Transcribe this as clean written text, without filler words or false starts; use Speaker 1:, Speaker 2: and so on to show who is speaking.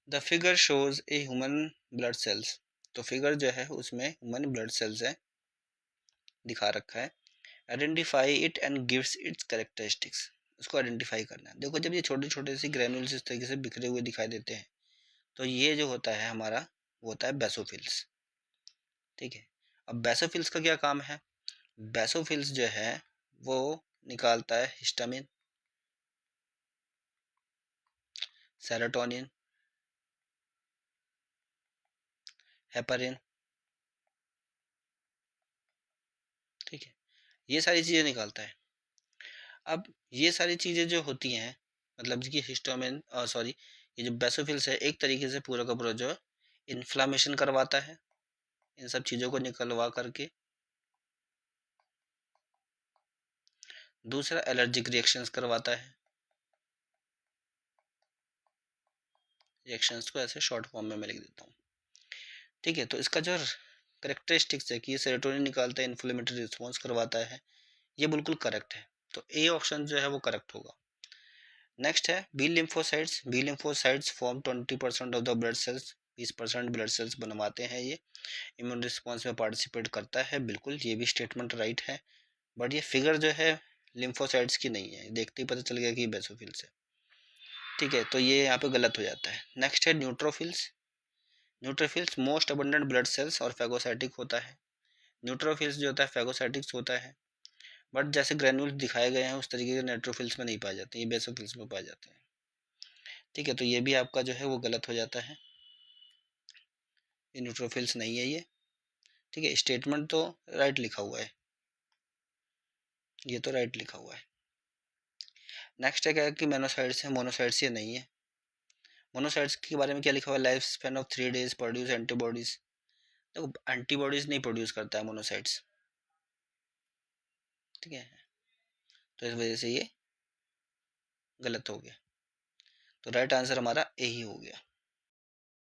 Speaker 1: The figure shows a human blood cells. तो figure जो है उसमें ह्यूमन ब्लड सेल्स है, दिखा रखा है। Identify it and gives it's characteristics. उसको आइडेंटिफाई करना है। देखो, जब ये छोटे छोटे से ग्रेन्यूल्स इस तरीके से बिखरे हुए दिखाई देते हैं, तो ये जो होता है हमारा, वो होता है बेसोफिल्स। ठीक है। अब बेसोफिल्स का क्या काम है? बेसोफिल्स जो है वो निकालता है हिस्टामिन, सेरोटोनिन, हेपारिन। ठीक है, ये सारी चीज़ें निकालता है। अब ये सारी चीज़ें जो होती हैं, मतलब कि हिस्टामिन, सॉरी, ये जो बेसोफिल्स है एक तरीके से पूरा का पूरा जो इन्फ्लामेशन करवाता है इन सब चीज़ों को निकलवा करके। दूसरा, एलर्जिक रिएक्शंस करवाता है। रिएक्शंस को ऐसे शॉर्ट फॉर्म में मैं लिख देता हूँ। ठीक है, तो इसका जो करेक्टरिस्टिक्स है कि ये सेरोटोनिन निकालता है, इन्फ्लेमेटरी रिस्पॉन्स करवाता है, ये बिल्कुल करेक्ट है। तो ए ऑप्शन जो है वो करेक्ट होगा। नेक्स्ट है B lymphocytes. B lymphocytes form 20% of the blood cells. 20% blood cells बनवाते हैं ये। इम्यून रिस्पॉन्स में पार्टिसिपेट करता है, बिल्कुल ये भी स्टेटमेंट राइट है। बट ये फिगर जो है लिम्फोसाइट्स की नहीं है, देखते ही पता चल गया कि बेसोफिल्स है। ठीक है, तो ये यहाँ पे गलत हो जाता है। नेक्स्ट है neutrophils. Neutrophils most abundant blood cells और फैगोसाइटिक होता है। न्यूट्रोफिल्स जो होता है फैगोसाइटिक्स होता है, बट जैसे ग्रेन्यूल्स दिखाए गए हैं उस तरीके के न्यूट्रोफिल्स में नहीं पाए जाते, ये बेसोफिल्स में पाए जाते हैं। ठीक है, तो ये भी आपका जो है वो गलत हो जाता है, ये न्यूट्रोफिल्स नहीं है ये। ठीक है, स्टेटमेंट तो राइट लिखा हुआ है, ये तो राइट लिखा हुआ है। नेक्स्ट है क्या कि मोनोसाइट्स है, मोनोसाइट्स ये नहीं है। मोनोसाइट्स के बारे में क्या लिखा हुआ है? Life span of 3 days produce antibodies. देखो, एंटीबॉडीज नहीं प्रोड्यूस करता है मोनोसाइट्स। ठीक है, तो इस वजह से ये गलत हो गया। तो राइट आंसर हमारा ए ही हो गया।